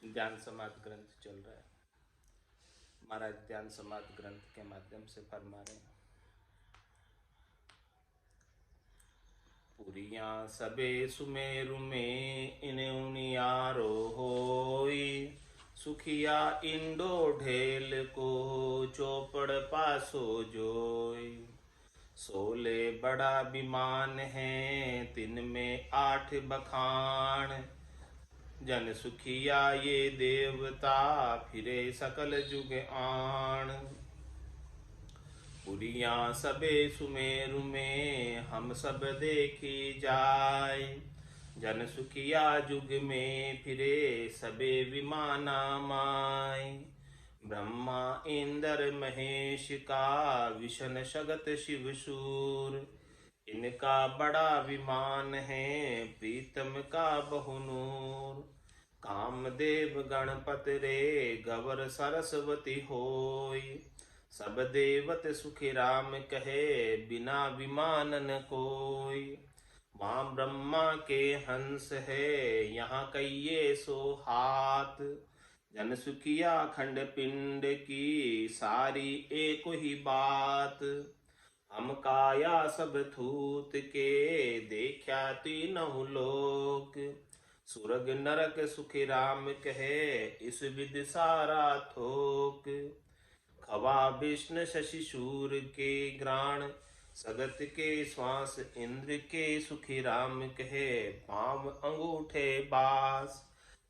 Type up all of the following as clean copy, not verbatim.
ध्यान समाधि ग्रंथ चल रहा है। महाराज ध्यान समाधि ग्रंथ के माध्यम से फरमा रहे हैं, पुरिया सबे सुमेरु में इन उनियारो होई, सुखिया इंडो ढेल को चौपड़ पासो जोई। सोले बड़ा विमान है तिन में 8 बखान, जन सुखिया ये देवता फिरे सकल जुग आण। पुरिया सबे सुमेरु में हम सब देखी जाय, जन सुखिया जुग में फिरे सबे विमाना माय। ब्रह्मा इंद्र महेश का विशन शगत शिव शूर, इनका बड़ा विमान है प्रीतम का बहुनूर। कामदेव गणपत रे गवर सरस्वती होय, सब देवत सुखी राम कहे बिना विमान न कोई। माँ ब्रह्मा के हंस है यहाँ कहिए सो हाथ, जन सुखिया खंड पिंड की सारी एक ही बात। हम काया सब थूत के देखा तीनों लोक, सुरग नरक सुखी राम कहे इस विधि सारा थोक। खवा विष्णु शशि शूर के ग्राण, सगत के श्वास इंद्र के सुखी राम कहे पांव अंगूठे बास।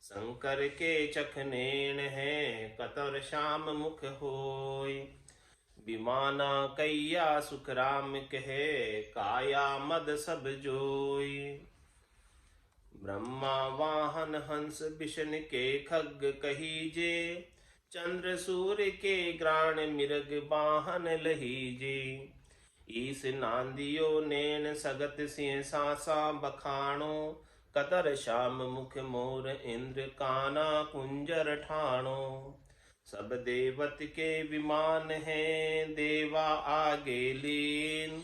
शंकर के चखनेन है कतर श्याम मुख होय, विमाना कैया सुख राम कहे काया मद सब जोई। ब्रह्मा वाहन हंस विष्णु के खग कहीजे, चंद्र सूर्य के ग्राण मिरग वाहन लहीजे। ईस नांदियो नैन सगत सिंह सासा बखाणो, कतर श्याम मुख मोर इंद्र काना कुंजर ठाणो। सब देवत के विमान हैं देवा आगे लीन,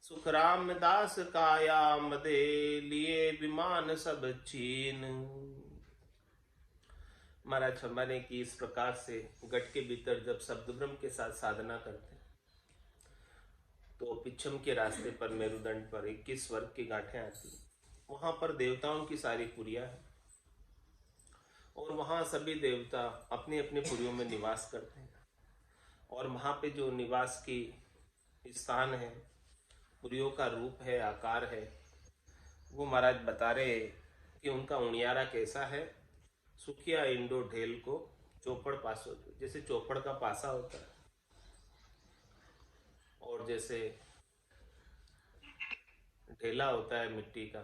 सुख रामदास काया मदे लिए विमान सब चीन। महाराज फरमाने की इस प्रकार से गट के भीतर जब शब्द ब्रह्म के साथ साधना करते हैं तो पिछम के रास्ते पर मेरुदंड पर 21 स्वर्ग की गांठें आती, वहां पर देवताओं की सारी पुरिया है और वहां सभी देवता अपनी अपनी पुरियों में निवास करते हैं। और वहां पे जो निवास की स्थान है, पुरियों का रूप है, आकार है, वो महाराज बता रहे कि उनका उनियारा कैसा है। सुखिया इंडो ढेल को चौपड़ पासो, जैसे चौपड़ का पासा होता है और जैसे ढेला होता है मिट्टी का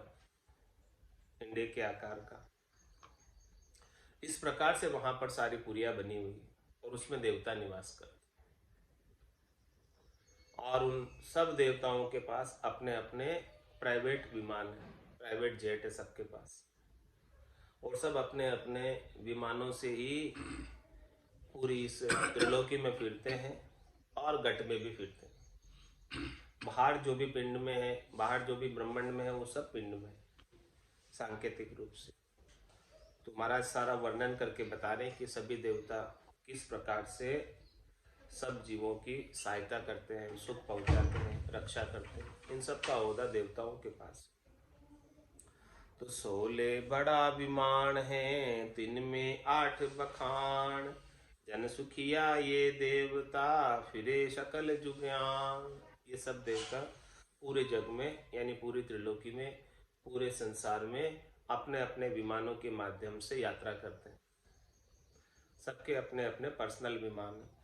इंडे के आकार का, इस प्रकार से वहां पर सारी पुरिया बनी हुई और उसमें देवता निवास करते। और उन सब देवताओं के पास अपने अपने प्राइवेट विमान है, प्राइवेट जेट है सबके पास, और सब अपने अपने विमानों से ही पूरी इस त्रिलोकी में फिरते हैं और गट में भी फिरते हैं। बाहर जो भी पिंड में है, बाहर जो भी ब्रह्मांड में है, वो सब पिंड में है सांकेतिक रूप से। तो महाराज सारा वर्णन करके बता रहे हैं कि सभी देवता किस प्रकार से सब जीवों की सहायता करते हैं, सुख पहुंचाते हैं, रक्षा करते हैं। इन सब का ओहदा देवताओं के पास। तो सोले बड़ा विमान है तिन में 8 बखान, जन सुखिया ये देवता फिरे सकल जुग्यान। ये सब देवता पूरे जग में यानी पूरी त्रिलोकी में, पूरे संसार में अपने अपने विमानों के माध्यम से यात्रा करते हैं। सबके अपने अपने पर्सनल विमान हैं।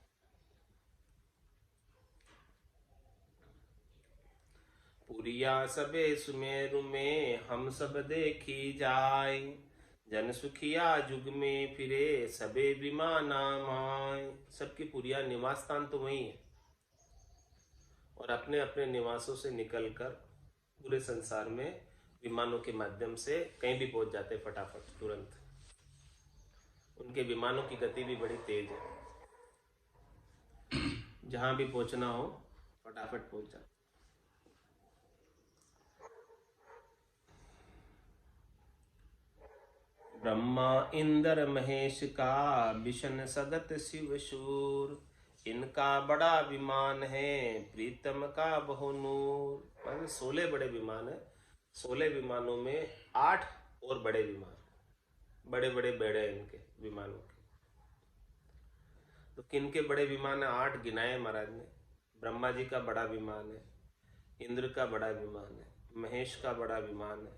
पुरिया सबे सुमेरु में हम सब देखी जाय, जन सुखिया जुग में फिरे सबे विमाना माय। सबकी पुरिया निवास स्थान तो वही है और अपने अपने निवासों से निकलकर पूरे संसार में विमानों के माध्यम से कहीं भी पहुंच जाते फटाफट तुरंत। उनके विमानों की गति भी बड़ी तेज है, जहां भी पहुंचना हो फटाफट पहुंच जाते। ब्रह्मा इंद्र महेश का विशन सगत शिव शूर, इनका बड़ा विमान है प्रीतम का बहु नूर। माने 16 बड़े विमान है। 16 विमानों में 8 और बड़े विमान, बड़े बड़े बेड़े इनके विमानों के। तो किन के बड़े विमान है? 8 गिनाए महाराज ने। ब्रह्मा जी का बड़ा विमान है, इंद्र का बड़ा विमान है, महेश का बड़ा विमान है,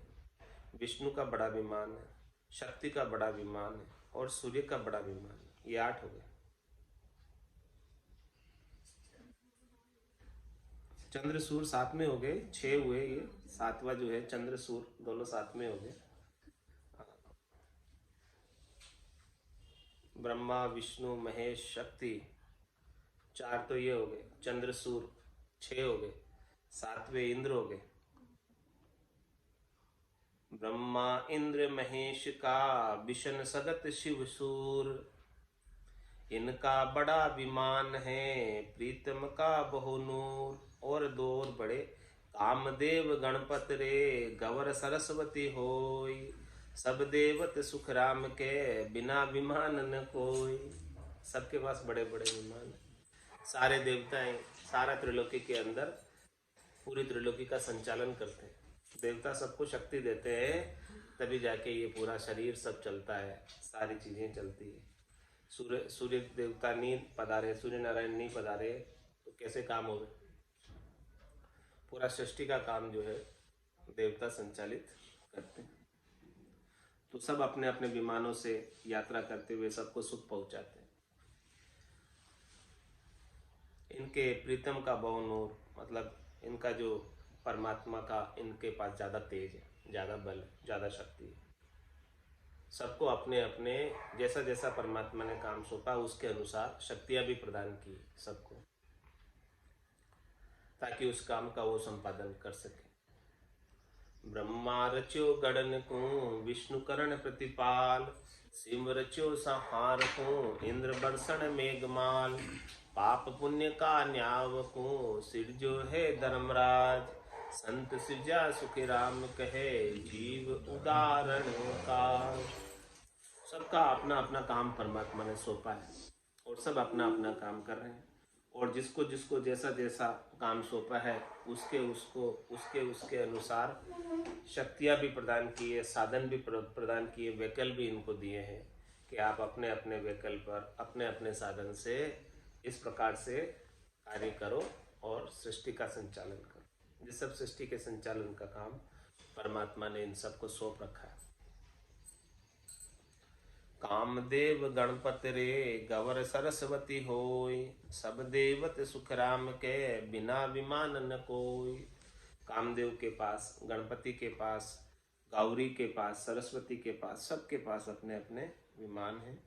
विष्णु का बड़ा विमान है, शक्ति का बड़ा विमान है और सूर्य का बड़ा विमान है। ये 8 हो गए। चंद्र सूर्य साथ में हो गए, 6 हुए। ये 7वां जो है चंद्र सूर्य दोनों साथ में हो गए। ब्रह्मा विष्णु महेश शक्ति 4 तो ये हो गए, चंद्र सूर्य 6 हो गए, 7वें इंद्र हो गए। ब्रह्मा इंद्र महेश का विशन सगत शिव सूर, इनका बड़ा विमान है प्रीतम का बहु नूर। और 2 और बड़े, कामदेव गणपत रे गवर सरस्वती होई, सब देवत सुख राम के बिना विमान न कोई। सबके पास बड़े बड़े विमान, सारे देवताएं सारा त्रिलोकी के अंदर पूरी त्रिलोकी का संचालन करते हैं। देवता सबको शक्ति देते हैं, तभी जाके ये पूरा शरीर सब चलता है, सारी चीजें चलती है। सूर्य देवता नहीं पधारे, सूर्य नारायण नहीं पधारे तो कैसे काम होगा? पूरा सृष्टि का काम जो है देवता संचालित करते हैं। तो सब अपने अपने विमानों से यात्रा करते हुए सबको सुख पहुंचाते हैं। इनके प्रीतम का बहु नूर, मतलब इनका जो परमात्मा का इनके पास ज़्यादा तेज है, ज़्यादा बल, ज़्यादा शक्ति है। सबको अपने अपने जैसा जैसा परमात्मा ने काम सौंपा उसके अनुसार शक्तियाँ भी प्रदान की सबको, ताकि उस काम का वो संपादन कर सके। ब्रह्मा रच्यो गणन को विष्णु करण प्रतिपाल, शिव रच्यो संहार को इंद्र बरसण मेघमाल, पाप पुण्य का न्याव को सिरजो है धर्मराज, संत सिरजा सुखी राम कहे जीव उदाहरण का। सबका अपना अपना काम परमात्मा ने सौंपा है और सब अपना अपना काम कर रहे हैं। और जिसको जिसको जैसा जैसा काम सौंपा है उसके अनुसार शक्तियाँ भी प्रदान की है, साधन भी प्रदान किए, विकल्प भी इनको दिए हैं कि आप अपने अपने विकल्प पर अपने अपने साधन से इस प्रकार से कार्य करो और सृष्टि का संचालन करो। जिस सब सृष्टि के संचालन का काम परमात्मा ने इन सबको सौंप रखा है। कामदेव गणपत रे गवर सरस्वती होय, सब देवत सुख राम के बिना विमान न कोई। कामदेव के पास, गणपति के पास, गौरी के पास, सरस्वती के पास, सबके पास अपने अपने विमान हैं।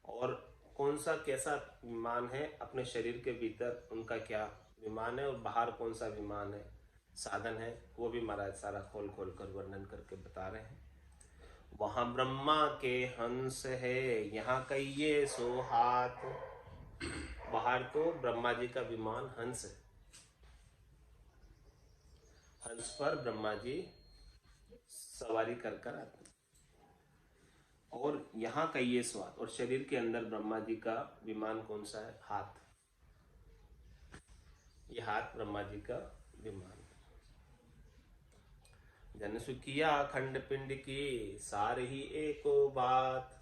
और कौन सा कैसा विमान है, अपने शरीर के भीतर उनका क्या विमान है और बाहर कौन सा विमान है, साधन है, वो भी महाराज सारा खोल खोल कर वर्णन करके बता रहे हैं। वहाँ ब्रह्मा के हंस है, यहाँ कहिए सो हाथ। बाहर तो ब्रह्मा जी का विमान हंस है, हंस पर ब्रह्मा जी सवारी कर कर आते। और यहाँ कहिए सो हाथ, और शरीर के अंदर ब्रह्मा जी का विमान कौन सा है? हाथ। ये हाथ ब्रह्मा जी का विमान। जन सुखिया खंड पिंड की सार ही एको बात।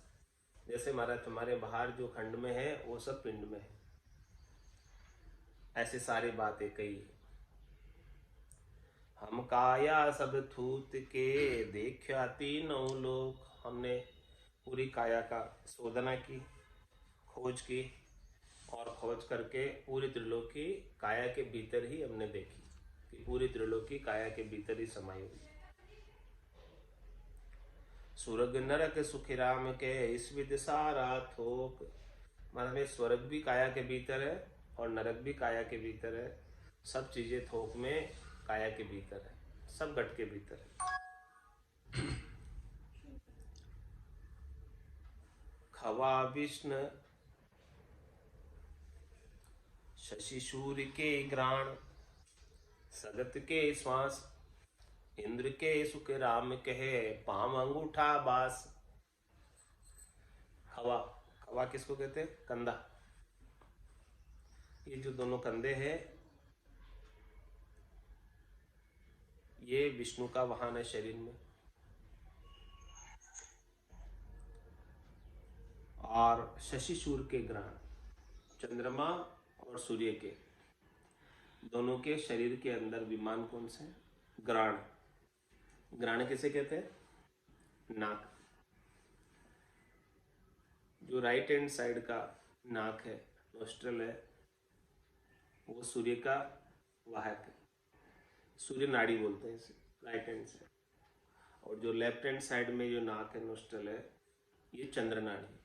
जैसे महाराज तुम्हारे बाहर जो खंड में है वो सब पिंड में है, ऐसे सारी बातें कही। हम काया सब थूत के देखा तीनों लोक। हमने पूरी काया का शोधना की, खोज की, और खोज करके पूरी त्रिलोकी काया के भीतर ही हमने देखी कि पूरी त्रिलोकी काया के भीतर ही समाई हुई। स्वर्ग नरक सुखी राम के इस विद सारा थोक। मतलब स्वर्ग भी काया के भीतर है और नरक भी काया के भीतर है, सब चीजें थोक में काया के भीतर है, सब घट के भीतर है। खवा विष्णु शशि सूर्य के ग्राण, सगत के श्वास, इंद्र के सुख राम कहे पाम अंगूठा बास। हवा, हवा किसको कहते हैं? कंधा। ये जो दोनों कंधे हैं ये विष्णु का वाहन है शरीर में। और शशि सूर्य के ग्रहण, चंद्रमा और सूर्य के दोनों के शरीर के अंदर विमान कौन से? ग्रहण। ग्रहण किसे कहते हैं? नाक। जो राइट हैंड साइड का नाक है, नोस्ट्रल है, वो सूर्य का वाहक है। सूर्य नाड़ी बोलते हैं इसे, राइट हैंड साइड। और जो लेफ्ट हैंड साइड में जो नाक है, नोस्ट्रल है, ये चंद्र नाड़ी।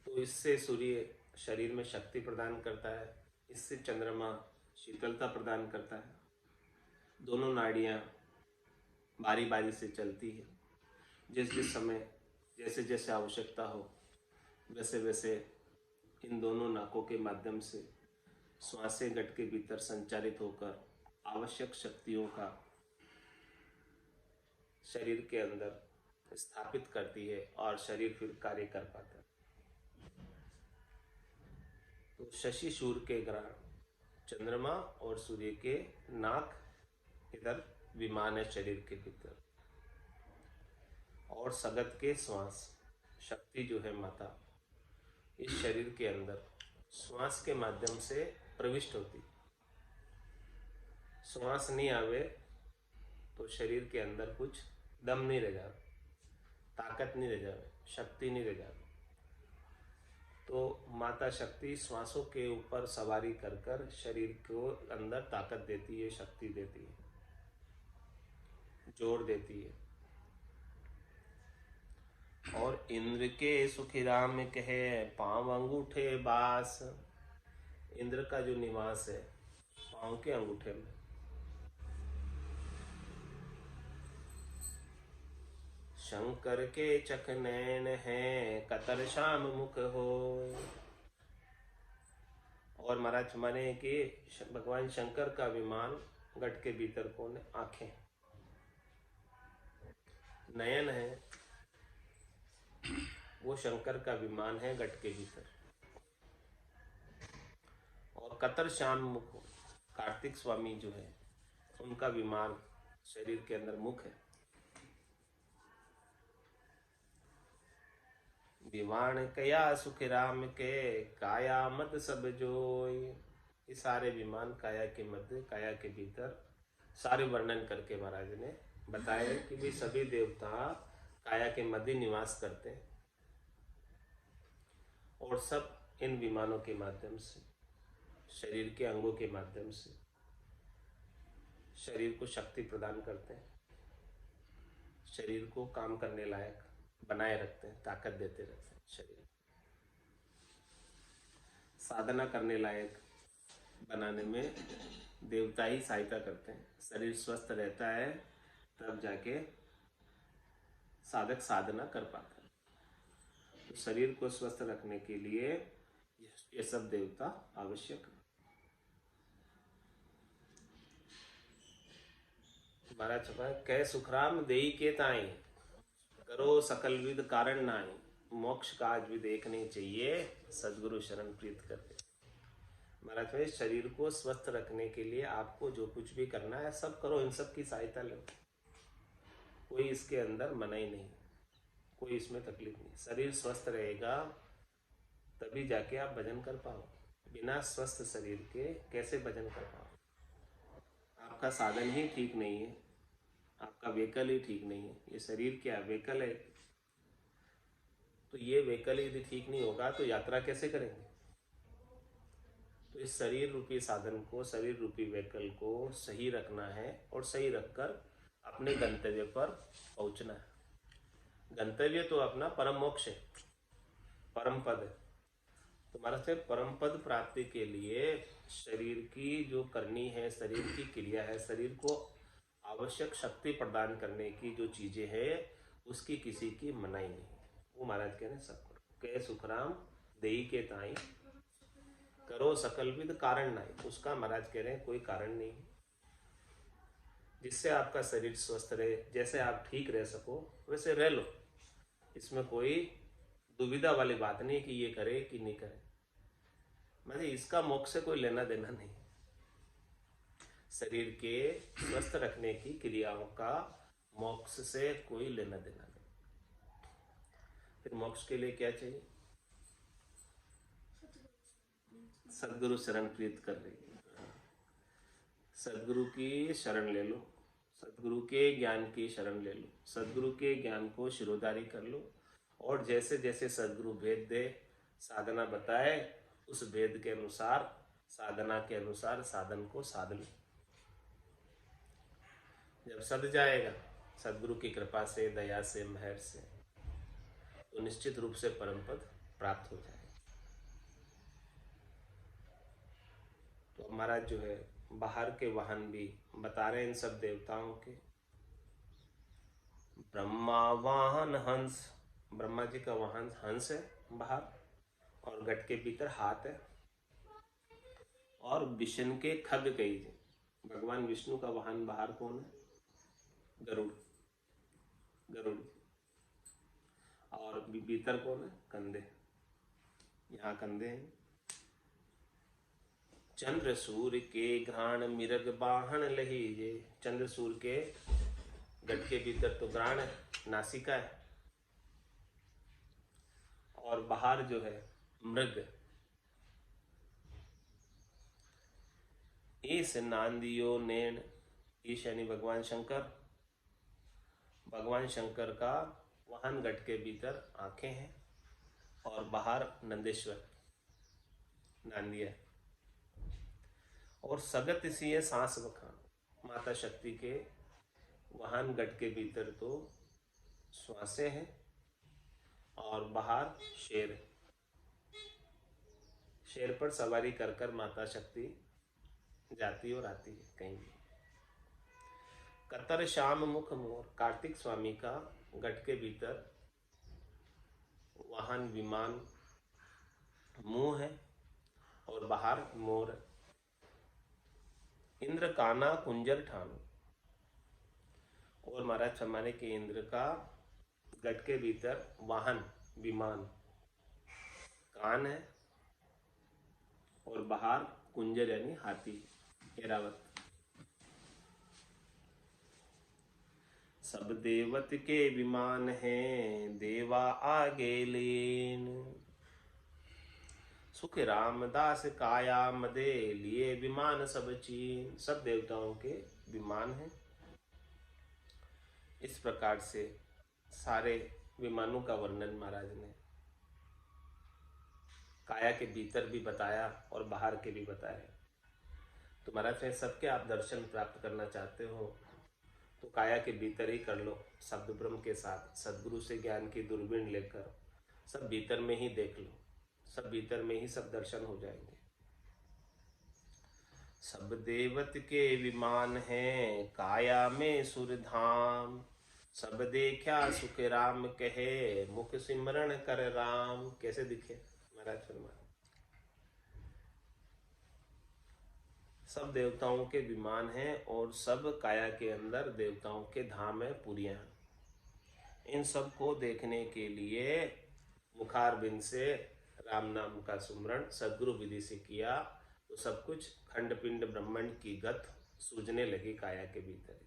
तो इससे सूर्य शरीर में शक्ति प्रदान करता है, इससे चंद्रमा शीतलता प्रदान करता है। दोनों नाड़ियाँ बारी बारी से चलती है। जिस जिस समय जैसे जैसे आवश्यकता हो वैसे वैसे इन दोनों नाकों के माध्यम से श्वासें गट के भीतर संचारित होकर आवश्यक शक्तियों का शरीर के अंदर स्थापित करती है और शरीर फिर कार्य कर पाता है। तो शशि सूर्य के ग्रहण, चंद्रमा और सूर्य के नाक इधर विमान है शरीर के भीतर। और सगत के श्वास, शक्ति जो है माता इस शरीर के अंदर श्वास के माध्यम से प्रविष्ट होती। श्वास नहीं आवे तो शरीर के अंदर कुछ दम नहीं रह जाता, ताकत नहीं रह जावे, शक्ति नहीं रह जाती। तो माता शक्ति श्वासों के ऊपर सवारी कर कर शरीर को अंदर ताकत देती है, शक्ति देती है, जोर देती है। और इंद्र के सुखी राम कहे पांव अंगूठे बास। इंद्र का जो निवास है पांव के अंगूठे में। शंकर के चख नैन है कतर श्याम मुख हो। और महाराज माने कि भगवान शंकर का विमान घट के भीतर कौन है? आंखें। नयन है वो शंकर का विमान है घट के भीतर। और कतर श्याम मुख, कार्तिक स्वामी जो है उनका विमान शरीर के अंदर मुख है। विवाण कया सुख राम के काया मत सब जोय। ये सारे विमान काया के मध्य, काया के भीतर सारे वर्णन करके महाराज ने बताया कि वे सभी देवता काया के मध्य निवास करते हैं और सब इन विमानों के माध्यम से, शरीर के अंगों के माध्यम से शरीर को शक्ति प्रदान करते हैं, शरीर को काम करने लायक बनाए रखते हैं, ताकत देते रहते हैं। शरीर साधना करने लायक बनाने में देवता ही सहायता करते हैं। शरीर स्वस्थ रहता है तब जाके साधक साधना कर पाता है। तो शरीर को स्वस्थ रखने के लिए ये सब देवता आवश्यक है। महाराज कह सुखराम देई के ताई करो सकल विद कारण नाई। मोक्ष काज भी देखने चाहिए सदगुरु शरण प्रीत करके। महाराज भाई शरीर को स्वस्थ रखने के लिए आपको जो कुछ भी करना है सब करो, इन सब की सहायता लो। कोई इसके अंदर मनाही नहीं, कोई इसमें तकलीफ नहीं। शरीर स्वस्थ रहेगा तभी जाके आप भजन कर पाओ। बिना स्वस्थ शरीर के कैसे भजन कर पाओ? आपका साधन ही ठीक नहीं है, आपका व्हीकल ही ठीक नहीं है। ये शरीर क्या व्हीकल है, तो ये व्हीकल यदि ठीक नहीं होगा तो यात्रा कैसे करेंगे? तो इस शरीर रूपी साधन को, शरीर रूपी व्हीकल को सही रखना है और सही रखकर अपने गंतव्य पर पहुंचना है। गंतव्य तो अपना परम मोक्ष है, परम पद है। तो महाराज से परम पद प्राप्ति के लिए शरीर की जो करनी है, शरीर की क्रिया है, शरीर को आवश्यक शक्ति प्रदान करने की जो चीजें हैं उसकी किसी की मनाही नहीं। वो महाराज कह रहे हैं सब करो। कह सुखराम देई के ताई करो सकल विद कारण नहीं। उसका महाराज कह रहे हैं कोई कारण नहीं है। जिससे आपका शरीर स्वस्थ रहे, जैसे आप ठीक रह सको वैसे रह लो। इसमें कोई दुविधा वाली बात नहीं कि ये करे कि नहीं करे। मतलब इसका मोक्ष से कोई लेना देना नहीं। शरीर के स्वस्थ रखने की क्रियाओं का मोक्ष से कोई लेना देना नहीं। फिर मोक्ष के लिए क्या चाहिए? सदगुरु शरण प्रीत कर रही है। सदगुरु की शरण ले लो, सदगुरु के ज्ञान की शरण ले लो, सदगुरु के ज्ञान को शिरोधारी कर लो, और जैसे जैसे सदगुरु भेद दे, साधना बताए, उस भेद के अनुसार, साधना के अनुसार साधन को साध लो। जब सद जाएगा सदगुरु की कृपा से, दया से, मेहर से, तो निश्चित रूप से परम पद प्राप्त हो जाएगा। तो हमारा जो है बाहर के वाहन भी बता रहे हैं इन सब देवताओं के। ब्रह्मा वाहन हंस, ब्रह्मा जी का वाहन हंस है बाहर, और गट के भीतर हाथ है। और विष्णु के खग कही, भगवान विष्णु का वाहन बाहर कौन है? गरुड़, गरुड़। और भीतर कौन है? कंधे, यहाँ कंधे हैं। चंद्र सूर्य के घ्राण मिरग बाहन लहीजे, चंद्र सूर्य के गट के भीतर तो घ्राण है, नासिका है, और बाहर जो है मृग। ईश नांदियो नैन, ईश यानी भगवान शंकर, भगवान शंकर का वाहन गट के भीतर आंखें हैं, और बाहर नंदेश्वर नांदिया। और सगत इसी है सांस बखान, माता शक्ति के वाहन गट के भीतर तो श्वासें हैं, और बाहर शेर है। शेर पर सवारी कर कर माता शक्ति जाती और आती है कहीं भी। कतर श्याम मुख मोर, कार्तिक स्वामी का गट के भीतर वाहन विमान मुंह है, और बाहर मोर है। इंद्र काना कुंजर ठानो, और महाराज फरमाने के इंद्र का गट के भीतर वाहन विमान कान है, और बाहर कुंजर यानी हाथी, ऐरावत। सब देवत के विमान हैं, देवा आगे लीन। सुख रामदास काया मदे, लिए विमान सब चीन। सब देवताओं के विमान हैं। इस प्रकार से सारे विमानों का वर्णन महाराज ने काया के भीतर भी बताया और बाहर के भी बताया। तो महाराज ने सबके आप दर्शन प्राप्त करना चाहते हो तो काया के भीतर ही कर लो, शब्द ब्रह्म के साथ सदगुरु से ज्ञान की दूरबीन लेकर सब भीतर में ही देख लो, सब भीतर में ही सब दर्शन हो जाएंगे। सब देवत के विमान हैं, काया में सुरधाम। सब देखा सुख राम कहे, मुख सिमरण कर राम। कैसे दिखे महाराज फरमाए, सब देवताओं के विमान हैं और सब काया के अंदर देवताओं के धाम है, पुरियां। इन सब को देखने के लिए मुखारबिंद से राम नाम का सुमरण सदगुरु विधि से किया तो सब कुछ खंड पिंड ब्रह्मांड की गत सूझने लगी काया के भीतर।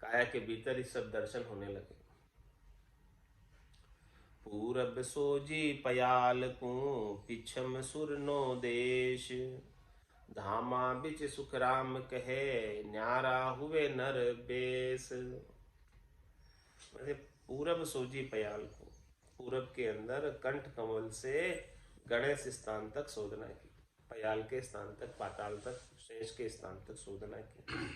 काया के भीतर ही सब दर्शन होने लगे। पूरब सोजी पयाल को, पिछम सुर नो देश। धामा बिच सुख राम कहे, न्यारा हुए नर बेस। मतलब पूरब सोजी पयाल को, पूरब के अंदर कंठ कमल से गणेश स्थान तक शोधना की, पयाल के स्थान तक, पाताल तक, शेष के स्थान तक शोधना की।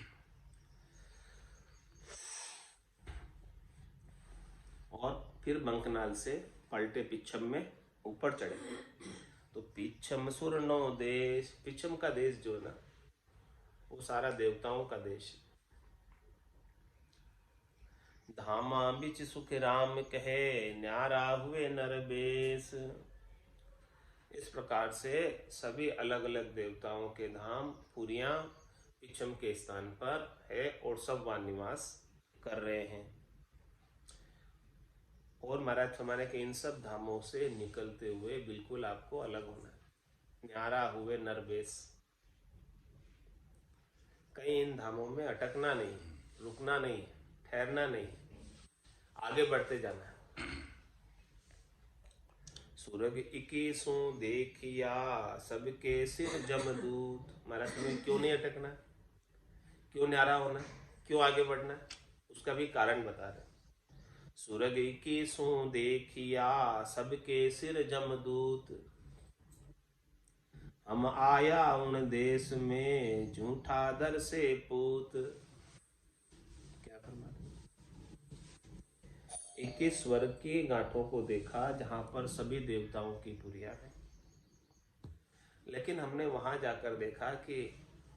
और फिर बंकनाल से पलटे पिछम में ऊपर चढ़े। तो पिछम सुर नो देश, पिछम का देश जो ना वो सारा देवताओं का देश। धामा बिच सुख राम कहे, न्यारा हुए नर बेस। इस प्रकार से सभी अलग अलग देवताओं के धाम पुरियां पिछम के स्थान पर है और सब वहाँ निवास कर रहे हैं। और महाराज हमारे के इन सब धामों से निकलते हुए बिल्कुल आपको अलग होना है। न्यारा हुए नरबेस, कहीं इन धामों में अटकना नहीं, रुकना नहीं, ठहरना नहीं, आगे बढ़ते जाना है। सुरग 21 देखिया सबके सिर जमदूत। महाराज तुम्हें क्यों नहीं अटकना, क्यों न्यारा होना, क्यों आगे बढ़ना, उसका भी कारण बता रहे। सुरग 21 देखिया सबके सिर जमदूत, हम आया उन देश में झूठा दर से पूत। क्या फरमा, 21 स्वर्ग की गांठों को देखा जहां पर सभी देवताओं की पुरिया है, लेकिन हमने वहां जाकर देखा कि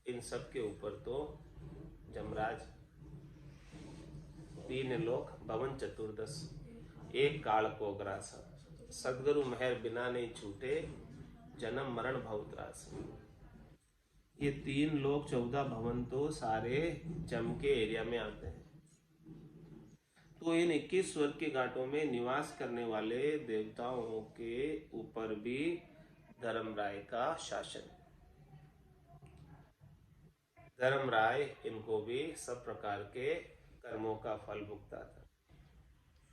इन सब के ऊपर तो जमराज, 3 लोक भवन चतुर्दश, एक काल को ग्रास, सदगुरु मेहर बिना नहीं छूटे, जन्म मरण भवत्रास। ये 3 लोक 14 भवन तो सारे जम के एरिया में आते हैं। तो इन 21 स्वर्ग के घाटों में निवास करने वाले देवताओं के ऊपर भी धर्मराय का शासन। धर्मराय इनको भी सब प्रकार के कर्मों का फल भुगता था,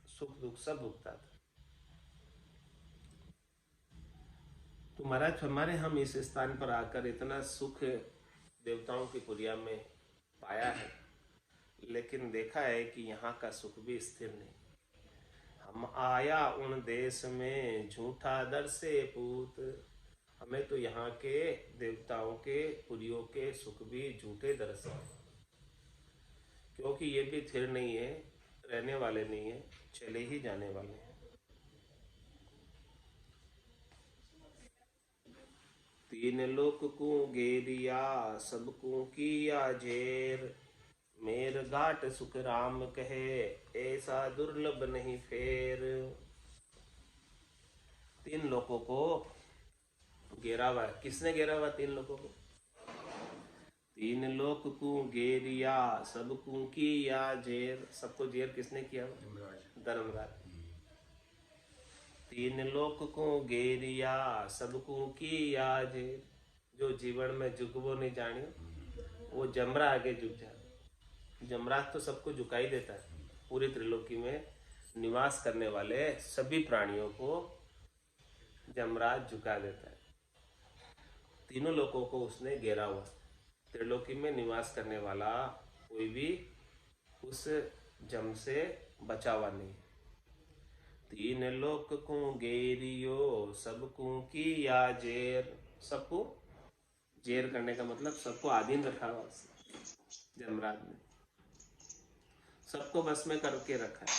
सुख दुख सब भुगता था। तो महाराज हमारे हम इस स्थान पर आकर इतना सुख देवताओं की पुरिया में पाया है, लेकिन देखा है कि यहाँ का सुख भी स्थिर नहीं। हम आया उन देश में झूठा दर से पूत, हमें तो यहाँ के देवताओं के पुरियों के सुख भी झूठे दर से, क्योंकि ये भी स्थिर नहीं है, रहने वाले नहीं है, चले ही जाने वाले हैं। 3 लोक को गेरिया सबको किया जेर, मेर घाट सुख राम कहे ऐसा दुर्लभ नहीं फेर। 3 लोकों को घेरा हुआ, किसने घेरा हुआ 3 लोकों को? 3 लोक को घेरिया सबको किया जेर, सबको जेर किसने किया? धर्मराज। 3 लोक को घेरिया सबको किया जेर, जो जीवन में झुकवो नहीं जानियो वो जमरा आगे झुक जा। जमराज तो सबको झुका ही देता है, पूरी त्रिलोकी में निवास करने वाले सभी प्राणियों को जमराज झुका देता है। 3 लोकों को उसने घेरा हुआ, त्रिलोकी में निवास करने वाला कोई भी उस जम से बचा हुआ नहीं। 3 लोक को घेरियो सबको किया जेर, सबको जेर करने का मतलब सबको अधीन रखा हुआ जमराज ने, सबको बस में करके रखा है।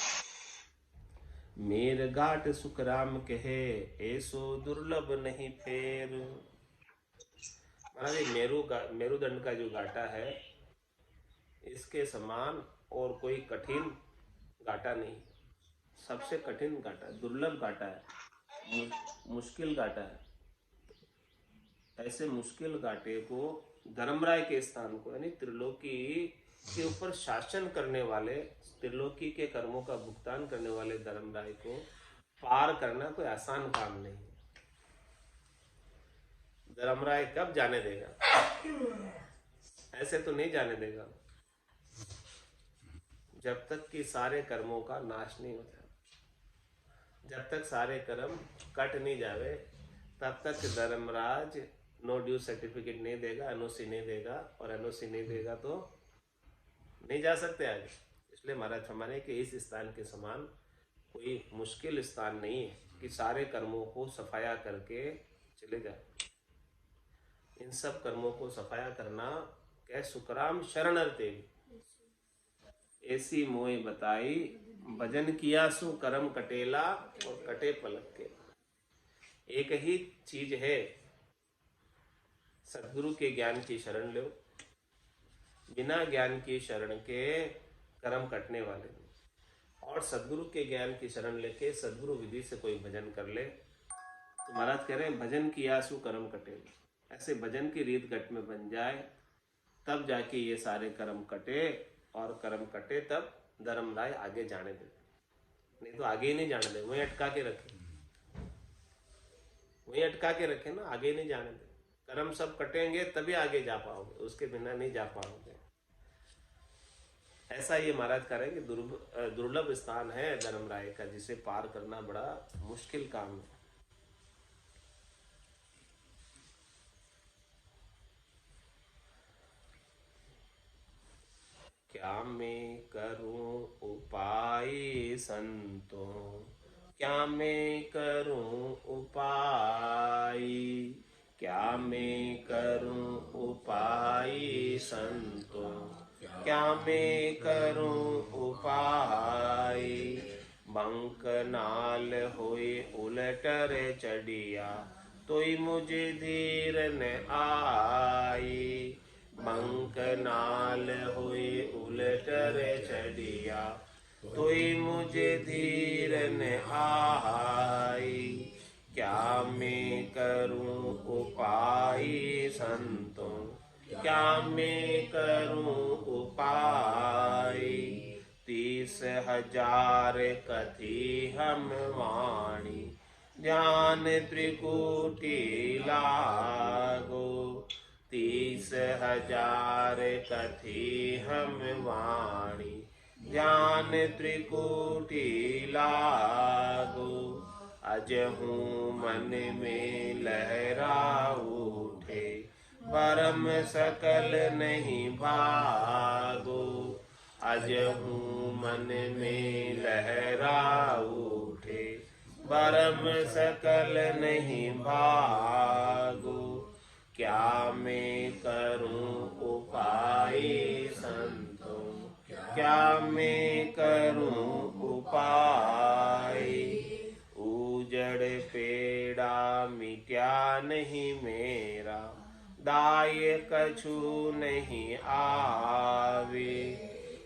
मेर घाट सुख राम कहे ऐसो दुर्लभ नहीं फेर। महाराज मेरुदंड का जो घाटा है, इसके समान और कोई कठिन घाटा नहीं, सबसे कठिन घाटा, दुर्लभ घाटा है, मुश्किल घाटा है। ऐसे मुश्किल घाटे को धर्मराय के स्थान को, यानी त्रिलोकी के ऊपर शासन करने वाले, त्रिलोकी के कर्मों का भुगतान करने वाले धर्मराय को पार करना कोई आसान काम नहीं है। धर्मराय कब जाने देगा? ऐसे तो नहीं जाने देगा जब तक कि सारे कर्मों का नाश नहीं हो जाए, जब तक सारे कर्म कट नहीं जावे, तब तक धर्मराज नो ड्यू सर्टिफिकेट नहीं देगा, एनओसी नहीं देगा, और एनओसी नहीं देगा तो नहीं जा सकते आगे। इसलिए महाराज हमारे के इस स्थान के समान कोई मुश्किल स्थान नहीं है कि सारे कर्मों को सफाया करके चले जाए। इन सब कर्मों को सफाया करना कह सुखराम शरण देवी, ऐसी मोए बताई भजन किया सु कर्म कटेला और कटे पलक के। एक ही चीज है, सदगुरु के ज्ञान की शरण लो, बिना ज्ञान की शरण के कर्म कटने वाले नहीं। और सदगुरु के ज्ञान की शरण लेके सदगुरु विधि से कोई भजन कर ले तो महाराज कह रहे हैं भजन किया सु कर्म कटेला। ऐसे भजन की रीत घट में बन जाए तब जाके ये सारे कर्म कटे, और कर्म कटे तब धर्मराय आगे जाने दे, नहीं तो आगे ही नहीं जाने दे, वहीं अटका के रखे, वहीं अटका के रखे ना, आगे नहीं जाने दे। कर्म सब कटेंगे तभी आगे जा पाओगे, उसके बिना नहीं जा पाओगे। ऐसा ये महाराज कह रहे हैं कि दुर्लभ स्थान है धर्मराय का, जिसे पार करना बड़ा मुश्किल काम है। क्या मैं करूं उपाय संतों, क्या मैं करूं उपाय, क्या मैं करूं उपाय संतों, क्या मैं करूं उपाय। बंक नाल होए उलटर चढ़िया, तोई मुझे धीर न आई। बंक नाल हुई उलटर चढ़िया, तोई मुझे धीर न आई। क्या मैं करूं उपाय संतों, क्या मैं करूं उपाय। 30,000 कथी हम वाणी, ज्ञान त्रिकुटी लागो। 30,000 कथी हम वाणी, ज्ञान त्रिकुटी लागो। अजहू मन में लहरा उठे, परम सकल नहीं भागो। अजहू मन में लहरा उठे, परम सकल नहीं भागो। क्या मैं करूं उपाय संतों, क्या मैं करूं उपाय। उजड़ पेड़ा मिट्या नहीं मेरा, दाय कछु नहीं आवे।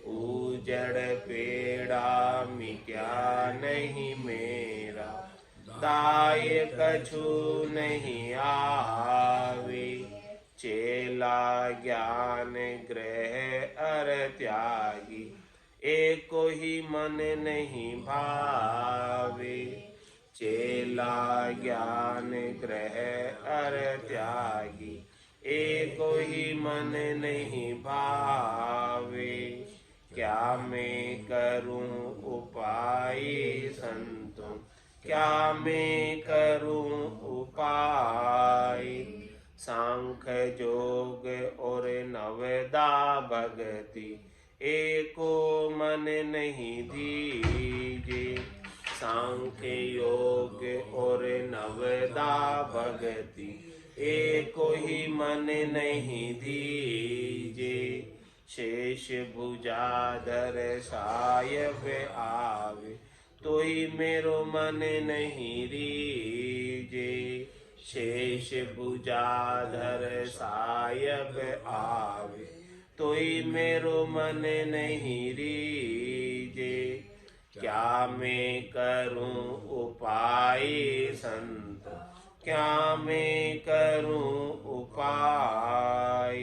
उजड़ पेड़ा मिट्या नहीं मेरा, दाय कछु नहीं आवे। चेला ज्ञान ग्रह अर त्यागी, एको ही मन नहीं भावे। चेला ज्ञान ग्रह अर त्यागी, एको ही मन नहीं भावे। क्या मैं करूं उपाय संतों, क्या मैं करूं उपाय। सांख्य जोग और नवदा भगति, एको मन नहीं दीजे। सांख्य योग और नवदा भगति, एको ही मन नहीं दीजे। शेष भुजाधर सायब आवे, तोई मेरो मन नहीं रीजे। शेष भुजाधर सायब आवे, तोई मेरो मन नहीं रीजे। क्या मैं करूं उपाय संत, क्या मैं करूं उपाय।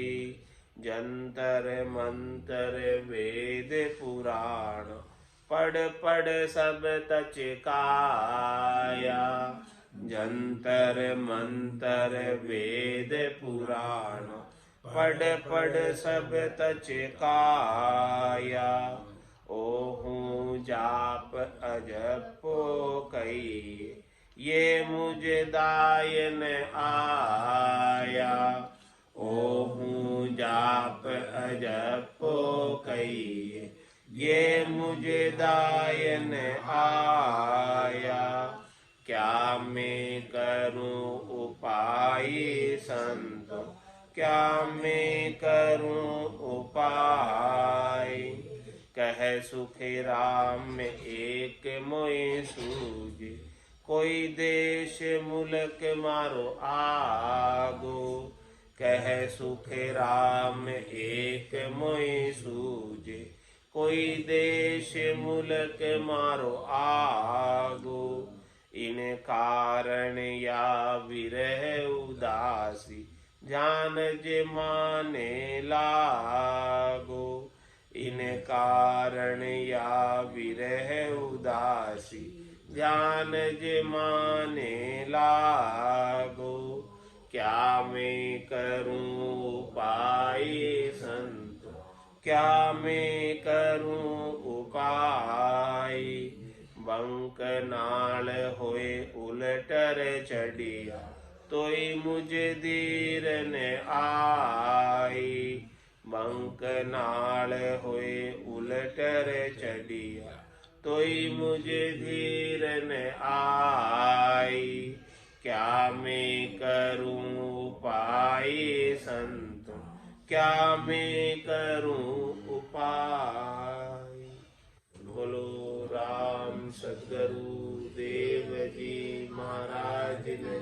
जंतर मंतर वेद पुराण, पढ़ पढ़ सब तचकाया। जंतर मंतर वेद पुराण, पढ़ पढ़ सब तचकाया। ओहू जाप अजपो कई, ये मुझे दाय न आया। ओहू जाप अजपो कई, ये मुझे दाय न आया। क्या मैं करूं उपाय संतों, क्या मैं करूं उपाय। कह सुख राम एक मोए सूझे, कोई देश मुल्क मारो आगो। कह सुख राम एक मोए सूझे, कोई देश मुल्क मारो आगो। इन कारण या विरह उदासी, जान जे माने लागो, इन कारण या विरह उदासी। ध्यान जे माने लागो, क्या मैं करूं उपाय संत, क्या मैं करूं उपाय। बंक नाल होए उलटर चढ़िया, तोई मुझे धीर न आई। बंक नाल होए उलटर चढ़िया, तोई मुझे धीर न आई। क्या मैं करूं उपाय संत, क्या मैं करूं उपाय। बोलो राम सद्गुरु देव जी महाराज ने,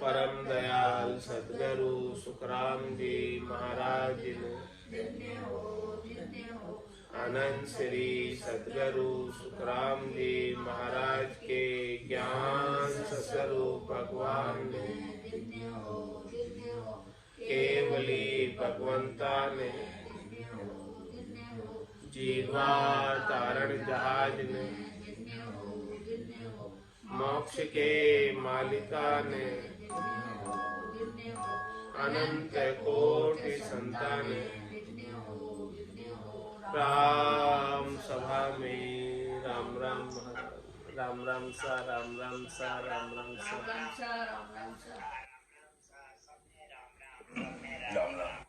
परम दयाल सद्गुरु सुखराम जी महाराज ने, अनंत श्री सद्गुरु सुखराम जी महाराज के ज्ञान स्वरूप भगवान ने, केवली भगवंता ने, जीवा तारण जहाज ने, मोक्ष के मालिका ने, अनंत कोटि संतान, राम सभा में राम राम राम राम सा राम राम सा राम राम सा राम राम।